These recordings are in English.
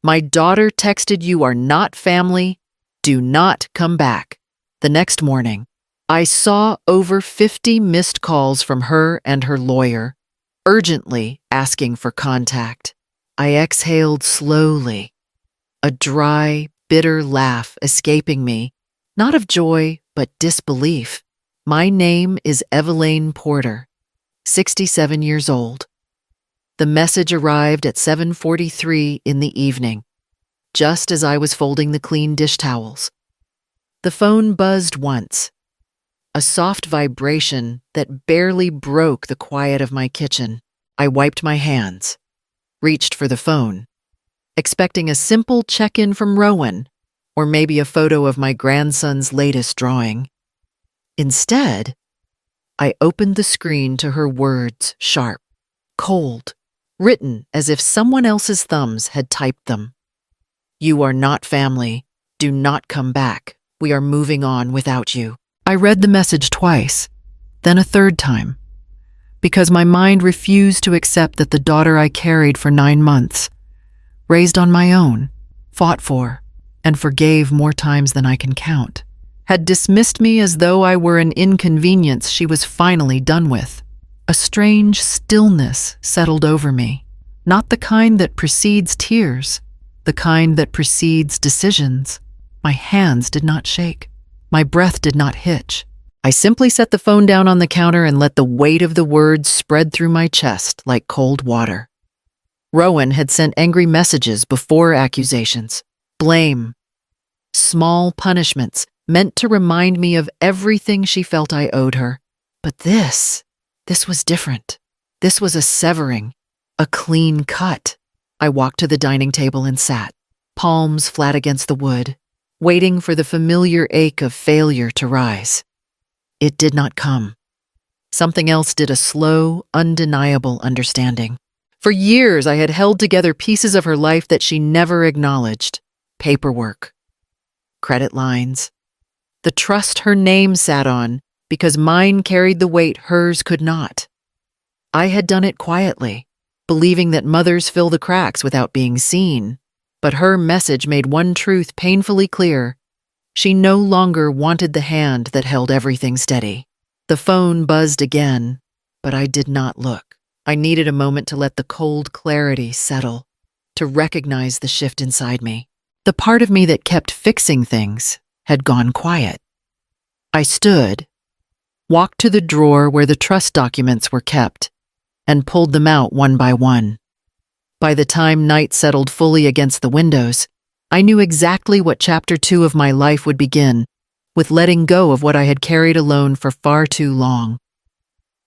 My daughter texted you are not family. Do not come back. The next morning, I saw over 50 missed calls from her and her lawyer, urgently asking for contact. I exhaled slowly, a dry, bitter laugh escaping me, not of joy, but disbelief. My name is Evelyn Porter, 67 years old. The message arrived at 7:43 in the evening, just as I was folding the clean dish towels. The phone buzzed once, a soft vibration that barely broke the quiet of my kitchen. I wiped my hands, reached for the phone, expecting a simple check-in from Rowan, or maybe a photo of my grandson's latest drawing. Instead, I opened the screen to her words, sharp, cold, written as if someone else's thumbs had typed them. You are not family. Do not come back. We are moving on without you. I read the message twice, then a third time, because my mind refused to accept that the daughter I carried for 9 months, raised on my own, fought for, and forgave more times than I can count, had dismissed me as though I were an inconvenience she was finally done with. A strange stillness settled over me, not the kind that precedes tears, the kind that precedes decisions. My hands did not shake. My breath did not hitch. I simply set the phone down on the counter and let the weight of the words spread through my chest like cold water. Rowan had sent angry messages before accusations, blame, small punishments meant to remind me of everything she felt I owed her. But this was different. This was a severing, a clean cut. I walked to the dining table and sat, palms flat against the wood, waiting for the familiar ache of failure to rise. It did not come. Something else did, a slow, undeniable understanding. For years, I had held together pieces of her life that she never acknowledged. Paperwork, credit lines, the trust her name sat on because mine carried the weight hers could not. I had done it quietly, believing that mothers fill the cracks without being seen. But her message made one truth painfully clear. She no longer wanted the hand that held everything steady. The phone buzzed again, but I did not look. I needed a moment to let the cold clarity settle, to recognize the shift inside me. The part of me that kept fixing things had gone quiet. I stood, walked to the drawer where the trust documents were kept, and pulled them out one by one. By the time night settled fully against the windows, I knew exactly what chapter 2 of my life would begin, with letting go of what I had carried alone for far too long.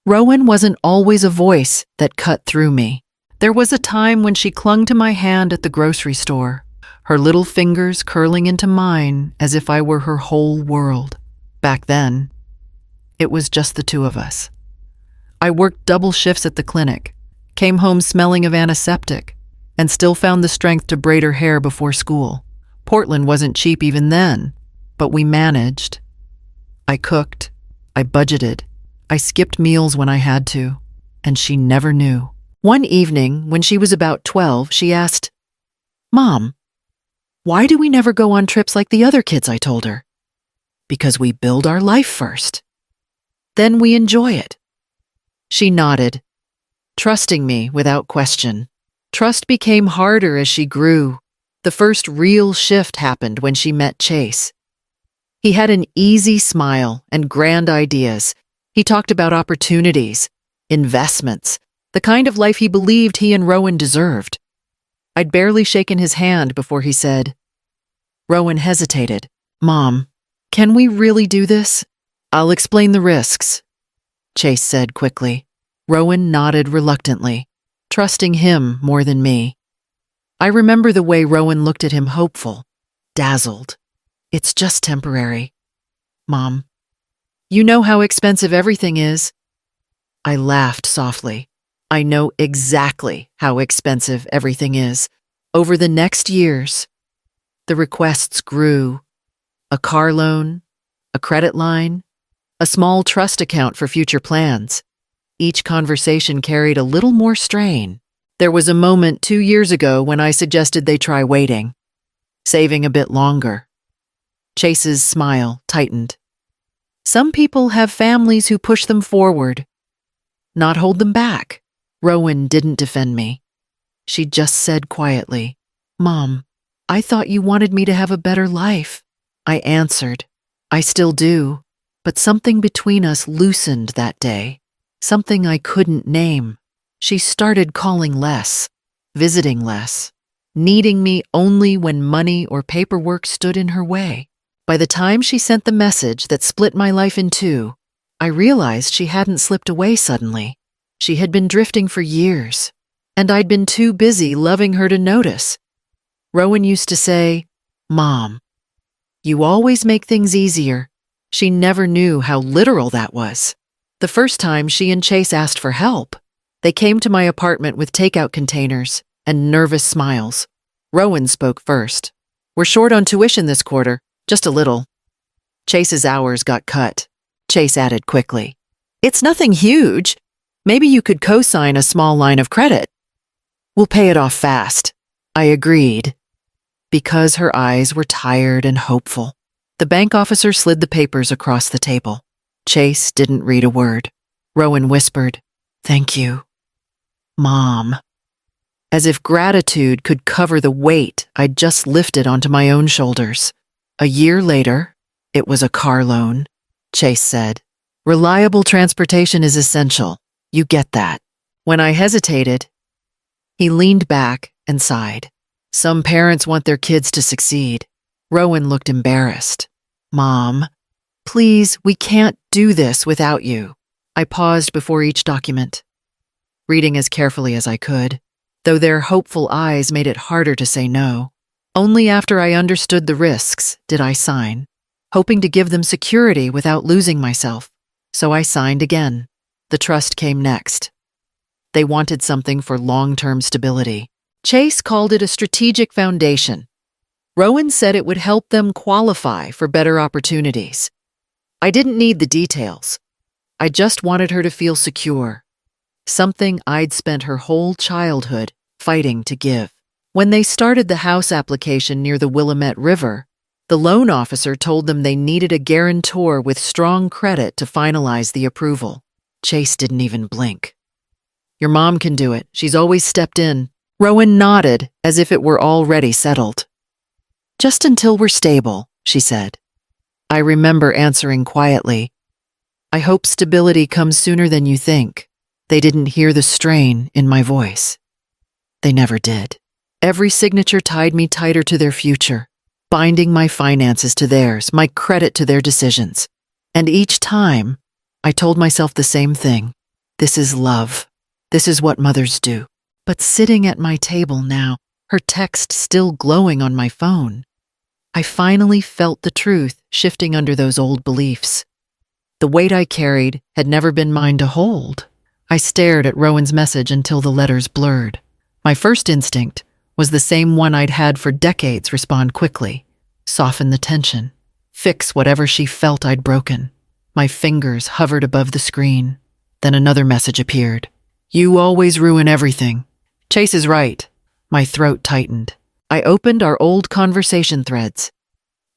Rowan wasn't always a voice that cut through me. There was a time when she clung to my hand at the grocery store, her little fingers curling into mine as if I were her whole world. Back then, it was just the two of us. I worked double shifts at the clinic, came home smelling of antiseptic, and still found the strength to braid her hair before school. Portland wasn't cheap even then, but we managed. I cooked, I budgeted, I skipped meals when I had to, and she never knew. One evening, when she was about 12, she asked, "Mom, why do we never go on trips like the other kids?" I told her. "Because we build our life first. Then we enjoy it." She nodded, trusting me without question. Trust became harder as she grew. The first real shift happened when she met Chase. He had an easy smile and grand ideas. He talked about opportunities, investments, the kind of life he believed he and Rowan deserved. I'd barely shaken his hand before he said, Rowan hesitated. "Mom, can we really do this?" "I'll explain the risks," Chase said quickly. Rowan nodded reluctantly, trusting him more than me. I remember the way Rowan looked at him, hopeful, dazzled. "It's just temporary. Mom, you know how expensive everything is." I laughed softly. I know exactly how expensive everything is. Over the next years, the requests grew. A car loan, a credit line, a small trust account for future plans. Each conversation carried a little more strain. There was a moment 2 years ago when I suggested they try waiting, saving a bit longer. Chase's smile tightened. Some people have families who push them forward, not hold them back. Rowan didn't defend me. She just said quietly, "Mom, I thought you wanted me to have a better life." I answered, "I still do, but something between us loosened that day. Something I couldn't name." She started calling less, visiting less, needing me only when money or paperwork stood in her way. By the time she sent the message that split my life in two, I realized she hadn't slipped away suddenly. She had been drifting for years, and I'd been too busy loving her to notice. Rowan used to say, "Mom, you always make things easier." She never knew how literal that was. The first time she and Chase asked for help, they came to my apartment with takeout containers and nervous smiles. Rowan spoke first. "We're short on tuition this quarter, just a little." Chase's hours got cut. Chase added quickly, "It's nothing huge. Maybe you could co-sign a small line of credit." "We'll pay it off fast," I agreed, because her eyes were tired and hopeful. The bank officer slid the papers across the table. Chase didn't read a word. Rowan whispered, "Thank you, Mom," as if gratitude could cover the weight I'd just lifted onto my own shoulders. A year later, it was a car loan. Chase said, "Reliable transportation is essential. You get that." When I hesitated, he leaned back and sighed. "Some parents want their kids to succeed." Rowan looked embarrassed. "Mom, please, we can't do this without you." I paused before each document, reading as carefully as I could, though their hopeful eyes made it harder to say no. Only after I understood the risks did I sign, hoping to give them security without losing myself. So I signed again. The trust came next. They wanted something for long-term stability. Chase called it a strategic foundation. Rowan said it would help them qualify for better opportunities. I didn't need the details. I just wanted her to feel secure, something I'd spent her whole childhood fighting to give. When they started the house application near the Willamette River, the loan officer told them they needed a guarantor with strong credit to finalize the approval. Chase didn't even blink. "Your mom can do it. She's always stepped in." Rowan nodded as if it were already settled. "Just until we're stable," she said. I remember answering quietly, "I hope stability comes sooner than you think." They didn't hear the strain in my voice. They never did. Every signature tied me tighter to their future, binding my finances to theirs, my credit to their decisions. And each time, I told myself the same thing. This is love. This is what mothers do. But sitting at my table now, her text still glowing on my phone, I finally felt the truth shifting under those old beliefs. The weight I carried had never been mine to hold. I stared at Rowan's message until the letters blurred. My first instinct was the same one I'd had for decades: respond quickly, soften the tension, fix whatever she felt I'd broken. My fingers hovered above the screen. Then another message appeared. "You always ruin everything." Chase is right. My throat tightened. I opened our old conversation threads,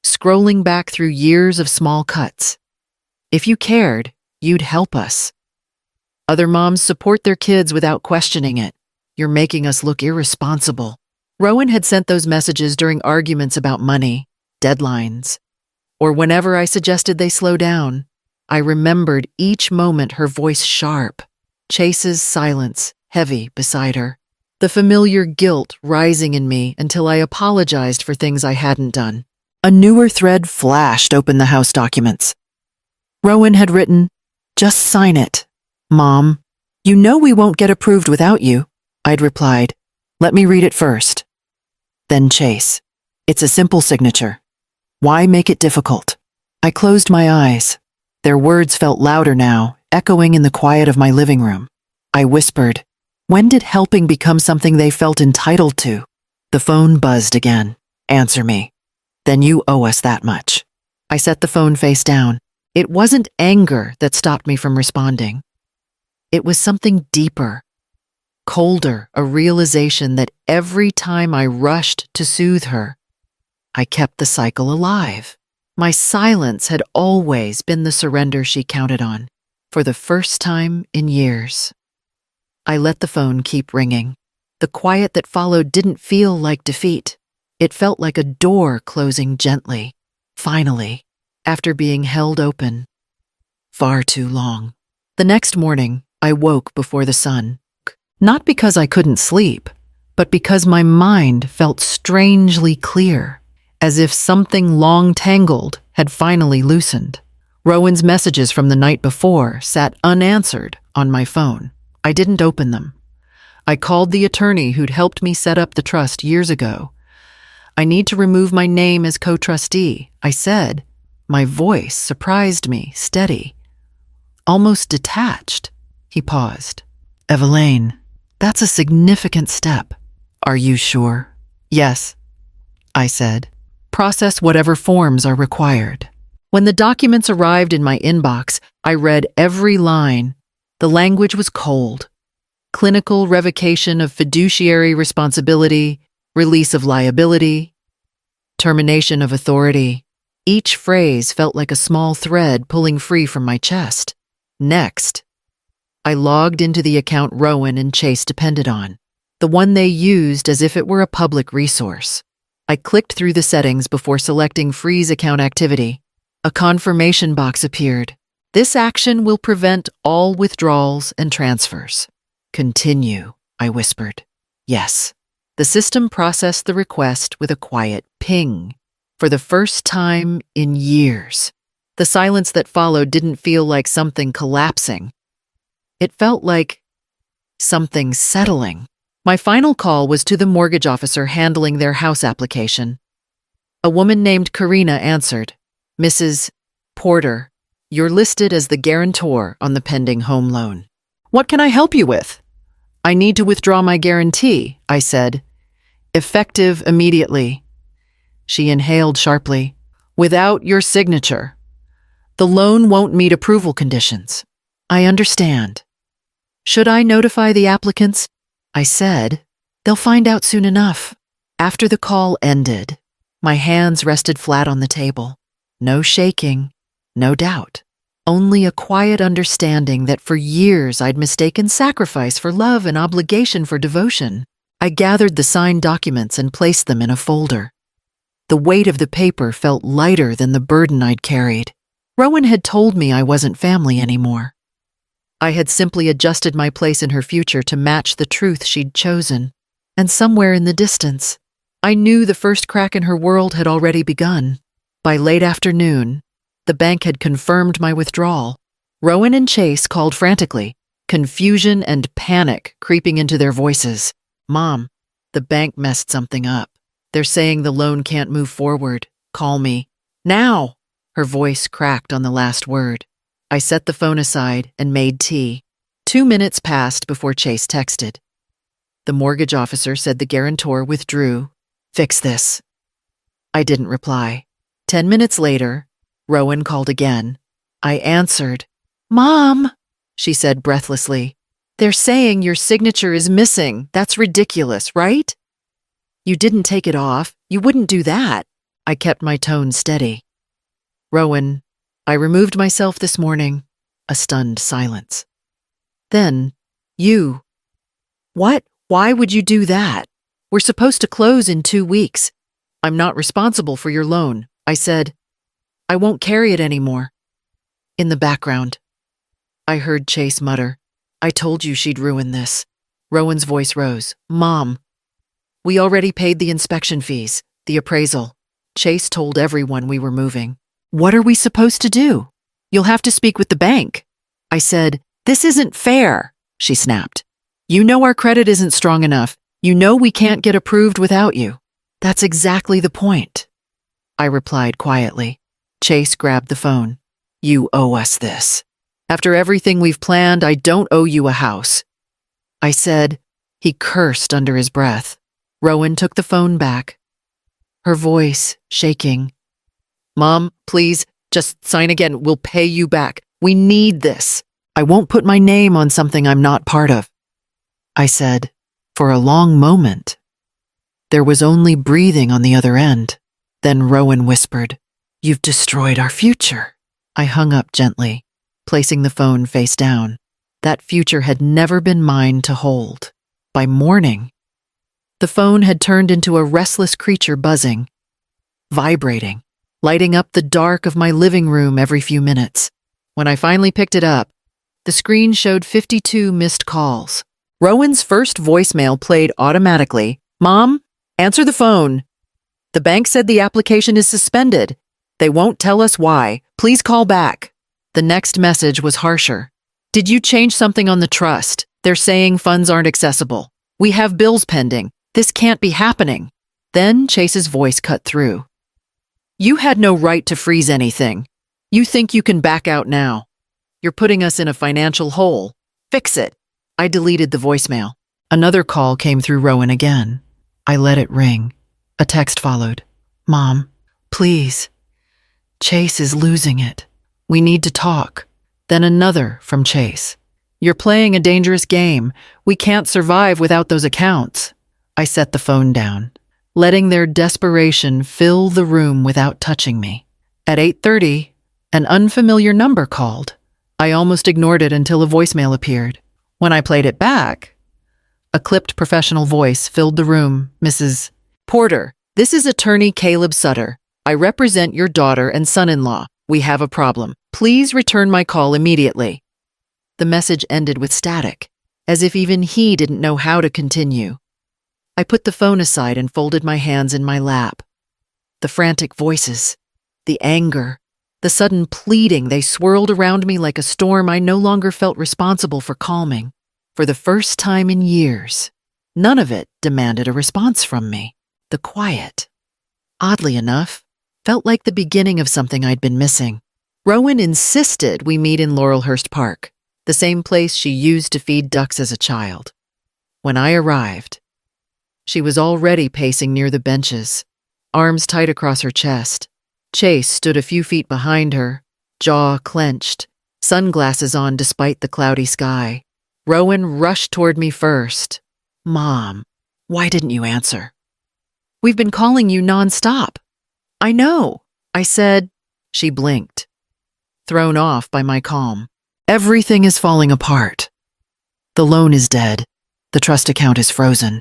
scrolling back through years of small cuts. "If you cared, you'd help us." "Other moms support their kids without questioning it. You're making us look irresponsible." Rowan had sent those messages during arguments about money, deadlines, or whenever I suggested they slow down. I remembered each moment her voice sharp, Chase's silence heavy beside her, the familiar guilt rising in me until I apologized for things I hadn't done. A newer thread flashed open the house documents. Rowan had written, "Just sign it. Mom, you know we won't get approved without you." I'd replied, "Let me read it first." Then Chase, "It's a simple signature. Why make it difficult?" I closed my eyes. Their words felt louder now, echoing in the quiet of my living room. I whispered, "When did helping become something they felt entitled to?" The phone buzzed again. "Answer me. Then you owe us that much." I set the phone face down. It wasn't anger that stopped me from responding. It was something deeper. Colder, a realization that every time I rushed to soothe her, I kept the cycle alive. My silence had always been the surrender she counted on, for the first time in years. I let the phone keep ringing. The quiet that followed didn't feel like defeat. It felt like a door closing gently, finally, after being held open far too long. The next morning, I woke before the sun. Not because I couldn't sleep, but because my mind felt strangely clear, as if something long tangled had finally loosened. Rowan's messages from the night before sat unanswered on my phone. I didn't open them. I called the attorney who'd helped me set up the trust years ago. I need to remove my name as co-trustee, I said. My voice surprised me, steady, almost detached. He paused. Evelyn, that's a significant step. Are you sure? Yes, I said. Process whatever forms are required. When the documents arrived in my inbox, I read every line. The language was cold. Clinical revocation of fiduciary responsibility, release of liability, termination of authority. Each phrase felt like a small thread pulling free from my chest. Next, I logged into the account Rowan and Chase depended on, the one they used as if it were a public resource. I clicked through the settings before selecting Freeze Account Activity. A confirmation box appeared. This action will prevent all withdrawals and transfers. Continue, I whispered. Yes. The system processed the request with a quiet ping. For the first time in years, the silence that followed didn't feel like something collapsing. It felt like something settling. My final call was to the mortgage officer handling their house application. A woman named Karina answered. Mrs. Porter, you're listed as the guarantor on the pending home loan. What can I help you with? I need to withdraw my guarantee, I said. Effective immediately. She inhaled sharply. Without your signature. The loan won't meet approval conditions. I understand. Should I notify the applicants? I said. They'll find out soon enough. After the call ended, my hands rested flat on the table. No shaking, no doubt. Only a quiet understanding that for years I'd mistaken sacrifice for love and obligation for devotion. I gathered the signed documents and placed them in a folder. The weight of the paper felt lighter than the burden I'd carried. Rowan had told me I wasn't family anymore. I had simply adjusted my place in her future to match the truth she'd chosen. And somewhere in the distance, I knew the first crack in her world had already begun. By late afternoon, the bank had confirmed my withdrawal. Rowan and Chase called frantically, confusion and panic creeping into their voices. Mom, the bank messed something up. They're saying the loan can't move forward. Call me. Now! Her voice cracked on the last word. I set the phone aside and made tea. 2 minutes passed before Chase texted. The mortgage officer said the guarantor withdrew. Fix this. I didn't reply. 10 minutes later, Rowan called again. I answered. Mom, she said breathlessly. They're saying your signature is missing. That's ridiculous, right? You didn't take it off. You wouldn't do that. I kept my tone steady. Rowan, I removed myself this morning. A stunned silence. Then, you. What? Why would you do that? We're supposed to close in 2 weeks. I'm not responsible for your loan, I said. I won't carry it anymore. In the background, I heard Chase mutter. I told you she'd ruin this. Rowan's voice rose. Mom. We already paid the inspection fees, the appraisal. Chase told everyone we were moving. What are we supposed to do? You'll have to speak with the bank. I said, this isn't fair, she snapped. You know our credit isn't strong enough. You know we can't get approved without you. That's exactly the point, I replied quietly. Chase grabbed the phone. You owe us this. After everything we've planned, I don't owe you a house. I said. He cursed under his breath. Rowan took the phone back, her voice shaking. Mom, please, just sign again. We'll pay you back. We need this. I won't put my name on something I'm not part of. I said. For a long moment. There was only breathing on the other end. Then Rowan whispered, "You've destroyed our future." I hung up gently, placing the phone face down. That future had never been mine to hold. By morning, the phone had turned into a restless creature buzzing, vibrating, lighting up the dark of my living room every few minutes. When I finally picked it up, the screen showed 52 missed calls. Rowan's first voicemail played automatically. "Mom, answer the phone. The bank said the application is suspended. They won't tell us why. Please call back." The next message was harsher. "Did you change something on the trust? They're saying funds aren't accessible. We have bills pending. This can't be happening." Then Chase's voice cut through. "You had no right to freeze anything. You think you can back out now. You're putting us in a financial hole. Fix it." I deleted the voicemail. Another call came through Rowan again. I let it ring. A text followed. "Mom, please. Chase is losing it. We need to talk." Then another from Chase. "You're playing a dangerous game. We can't survive without those accounts." I set the phone down, letting their desperation fill the room without touching me. At 8:30, an unfamiliar number called. I almost ignored it until a voicemail appeared. When I played it back, a clipped professional voice filled the room. "Mrs. Porter, this is attorney Caleb Sutter. I represent your daughter and son-in-law. We have a problem. Please return my call immediately." The message ended with static, as if even he didn't know how to continue. I put the phone aside and folded my hands in my lap. The frantic voices, the anger, the sudden pleading, they swirled around me like a storm I no longer felt responsible for calming. For the first time in years, none of it demanded a response from me. The quiet, oddly enough, felt like the beginning of something I'd been missing. Rowan insisted we meet in Laurelhurst Park, the same place she used to feed ducks as a child. When I arrived, she was already pacing near the benches, arms tight across her chest. Chase stood a few feet behind her, jaw clenched, sunglasses on despite the cloudy sky. Rowan rushed toward me first. "Mom, why didn't you answer?" "We've been calling you nonstop." "I know," I said. She blinked, thrown off by my calm. "Everything is falling apart. The loan is dead. The trust account is frozen.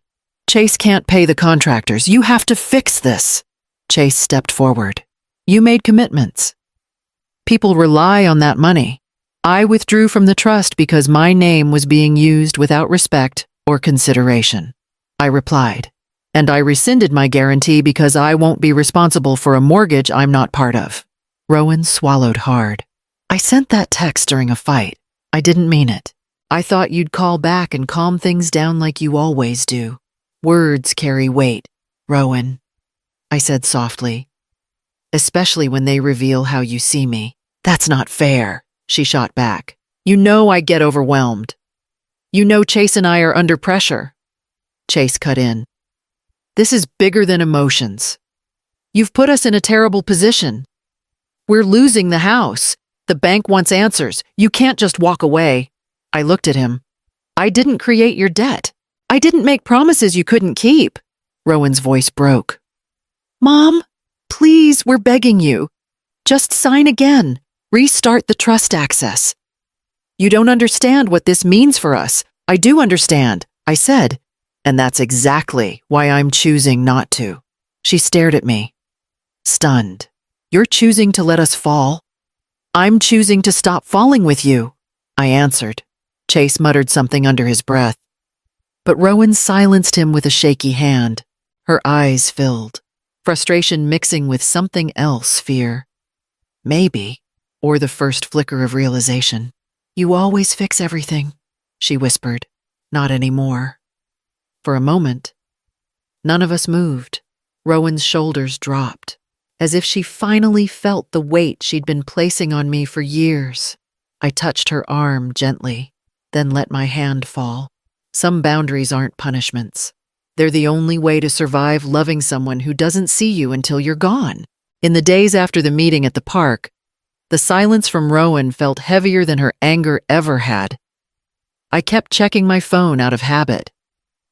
Chase can't pay the contractors. You have to fix this." Chase stepped forward. "You made commitments. People rely on that money. I withdrew from the trust because my name was being used without respect or consideration." I replied, "And I rescinded my guarantee because I won't be responsible for a mortgage I'm not part of." Rowan swallowed hard. "I sent that text during a fight. I didn't mean it. I thought you'd call back and calm things down like you always do. Words carry weight, Rowan," I said softly. "Especially when they reveal how you see me." "That's not fair," she shot back. "You know I get overwhelmed. You know Chase and I are under pressure." Chase cut in. "This is bigger than emotions. You've put us in a terrible position. We're losing the house. The bank wants answers. You can't just walk away." I looked at him. "I didn't create your debt. I didn't make promises you couldn't keep." Rowan's voice broke. "Mom, please, we're begging you. Just sign again. Restart the trust access. You don't understand what this means for us." "I do understand," I said, "and that's exactly why I'm choosing not to." She stared at me, stunned. "You're choosing to let us fall?" "I'm choosing to stop falling with you," I answered. Chase muttered something under his breath, but Rowan silenced him with a shaky hand. Her eyes filled, frustration mixing with something else, fear. Maybe, or the first flicker of realization. "You always fix everything," she whispered. "Not anymore." For a moment, none of us moved. Rowan's shoulders dropped, as if she finally felt the weight she'd been placing on me for years. I touched her arm gently, then let my hand fall. Some boundaries aren't punishments. They're the only way to survive loving someone who doesn't see you until you're gone. In the days after the meeting at the park, the silence from Rowan felt heavier than her anger ever had. I kept checking my phone out of habit,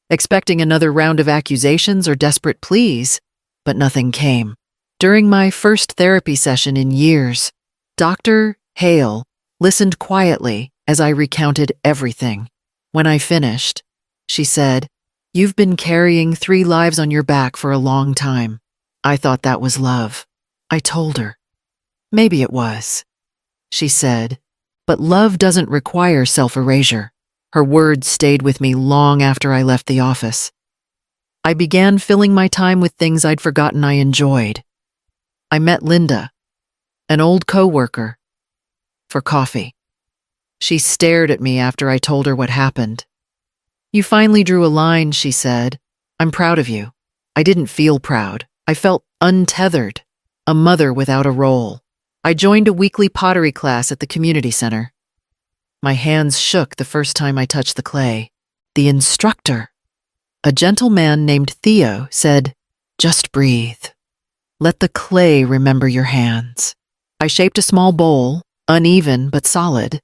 expecting another round of accusations or desperate pleas, but nothing came. During my first therapy session in years, Dr. Hale listened quietly as I recounted everything. When I finished, she said, "You've been carrying 3 lives on your back for a long time." I thought that was love. I told her. "Maybe it was," she said, "but love doesn't require self-erasure." Her words stayed with me long after I left the office. I began filling my time with things I'd forgotten I enjoyed. I met Linda, an old coworker, for coffee. She stared at me after I told her what happened. "You finally drew a line," she said. "I'm proud of you." I didn't feel proud. I felt untethered, a mother without a role. I joined a weekly pottery class at the community center. My hands shook the first time I touched the clay. The instructor, a gentle man named Theo, said, "Just breathe. Let the clay remember your hands." I shaped a small bowl, uneven but solid.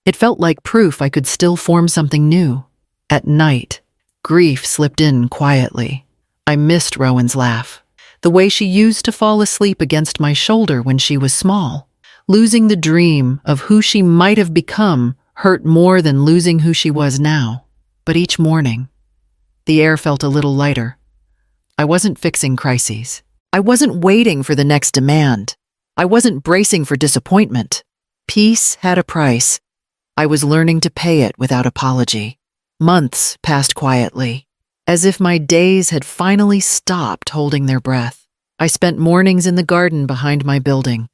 It felt like proof I could still form something new. At night, grief slipped in quietly. I missed Rowan's laugh, the way she used to fall asleep against my shoulder when she was small. Losing the dream of who she might have become hurt more than losing who she was now. But each morning, the air felt a little lighter. I wasn't fixing crises. I wasn't waiting for the next demand. I wasn't bracing for disappointment. Peace had a price. I was learning to pay it without apology. Months passed quietly, as if my days had finally stopped holding their breath. I spent mornings in the garden behind my building,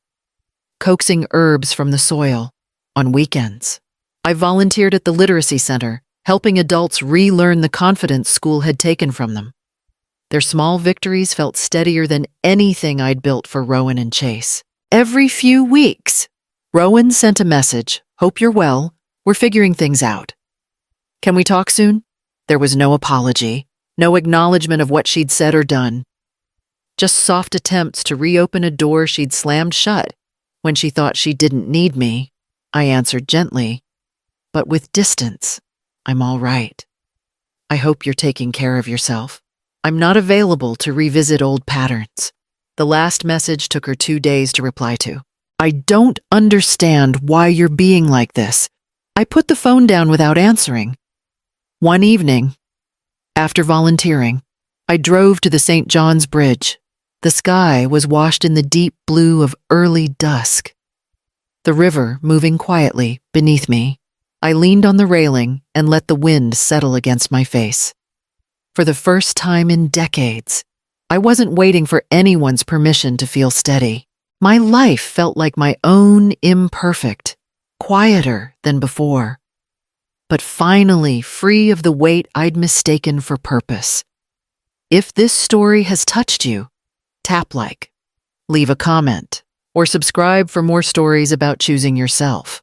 coaxing herbs from the soil. On weekends, I volunteered at the literacy center, helping adults relearn the confidence school had taken from them. Their small victories felt steadier than anything I'd built for Rowan and Chase. Every few weeks, Rowan sent a message, "Hope you're well. We're figuring things out. Can we talk soon?" There was no apology, no acknowledgement of what she'd said or done. Just soft attempts to reopen a door she'd slammed shut. When she thought she didn't need me, I answered gently, but with distance, "I'm all right. I hope you're taking care of yourself. I'm not available to revisit old patterns." The last message took her 2 days to reply to. "I don't understand why you're being like this." I put the phone down without answering. One evening, after volunteering, I drove to the St. John's Bridge. The sky was washed in the deep blue of early dusk. The river moving quietly beneath me. I leaned on the railing and let the wind settle against my face. For the first time in decades, I wasn't waiting for anyone's permission to feel steady. My life felt like my own, imperfect, quieter than before, but finally free of the weight I'd mistaken for purpose. If this story has touched you, tap like, leave a comment, or subscribe for more stories about choosing yourself.